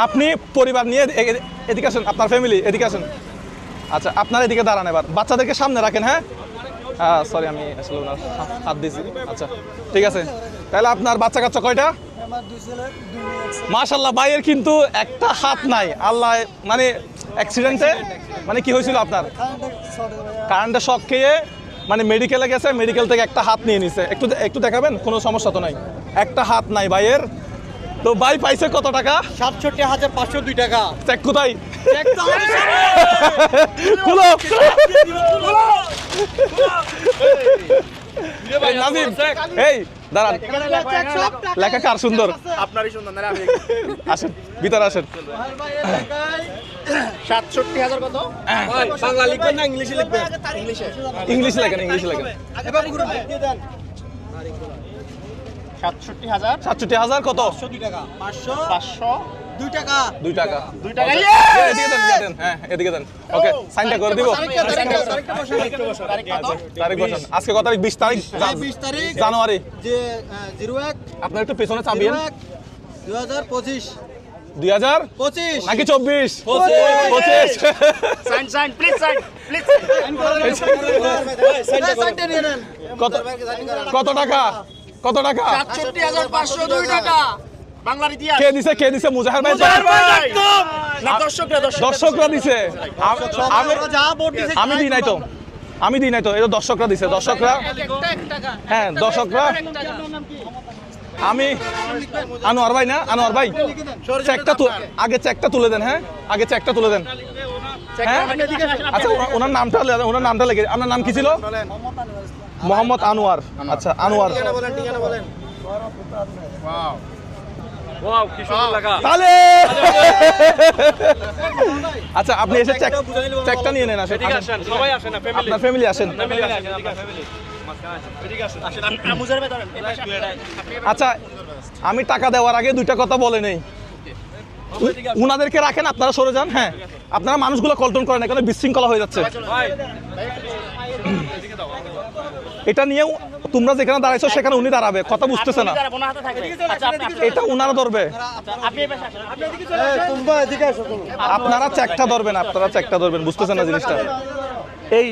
আপনি পরিবার নিয়ে এদিকে আসেন, আপনার ফ্যামিলি এদিকে আসেন। আচ্ছা, আপনার এদিকে দাঁড়ান, এবার বাচ্চাদেরকে সামনে রাখেন। হ্যাঁ, সরি, আমি আসলে ওনার হাত দিয়েছি। আচ্ছা, ঠিক আছে। তাহলে আপনার বাচ্চা কাচ্চা কয়টা? মাশাআল্লাহ, ভাইয়ের কিন্তু একটা হাত নাই। আল্লাহ, মানে অ্যাক্সিডেন্টে মানে কি হয়েছিল আপনার? কারেন্টের শক খেয়ে মানে মেডিকেলে গেছে, মেডিকেল থেকে একটা হাত নিয়ে নিছে। একটু দেখাবেন? কোনো সমস্যা তো নাই, একটা হাত নাই ভাইয়ের। তো ভাই পাইছে কত টাকা? ৬৭,৫০২ টাকা। চেক কোথায়? নাজিম, এই দাঁড়ান, লেখা কার সুন্দর? আপনারই সুন্দর না? আসেন ভিতরে আসেন। ৬৭,০০০ কত? বাংলা লিখবেন না ইংলিশে লিখবেন? ইংলিশে লেখেন, ইংলিশে লেখেন। ৬৭,০০০ কত? ৫০২ টাকা। 2 টাকা। 2 টাকা। এদিকে দেন, হ্যাঁ এদিকে দেন। ওকে, সাইনটা করে দিব। তারিখ বসান। আজকে কত তারিখ? 20 তারিখ 20 তারিখ জানুয়ারি। যে 01 আপনার একটু পেছনে চাবিয়েন। 2025 2025 নাকি 24? 25। সাইন প্লিজ সাইন কত টাকা? ৬৭,৫০২ টাকা। বাংলার ইতিহাস কে দিছে? মুজাহির ভাই। না, দর্শকরা দিছে। আমি দিই নাই তো, এটা দর্শকরা দিছে। দর্শকরা, হ্যাঁ দর্শকরা। আমি আনোয়ার ভাই না? আনোয়ার ভাই, আগে চেকটা তুলে দেন। হ্যাঁ, আগে চেকটা তুলে দেন। হ্যাঁ, আচ্ছা, ওনার নামটা লেগে। আপনার নাম কি ছিল? মোহাম্মদ আনোয়ার। আচ্ছা, আনোয়ার। তাহলে আচ্ছা, আপনি এসে চেকটা নিয়ে নেন। আসেন, সবাই আসেন, আপনার ফ্যামিলি আসেন। আচ্ছা, আমি টাকা দেওয়ার আগে 2টা কথা বলে নেই। উনাদেরকে রাখেন, আপনারা সরে যান। হ্যাঁ, আপনারা মানুষগুলো কন্ট্রোল করেন, এখানে বিশৃঙ্খলা হয়ে যাচ্ছে। এটা নিয়েও তোমরা যেখানে দাঁড়াইছো সেখানে উনি দাঁড়াবে, কথা বুঝতেছে না। এটা উনারা ধরবে, আপনারা চেকটা ধরবেন, বুঝতেছেন না জিনিসটা। এই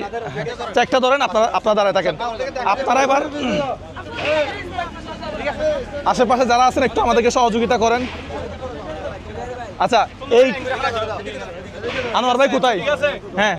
চেকটা ধরেন, আপনারা দাঁড়ায় থাকেন। আপনারা এবার আশেপাশে যারা আছেন একটু আমাদেরকে সহযোগিতা করেন। আচ্ছা, এই আনোয়ার ভাই কোথায়? হ্যাঁ।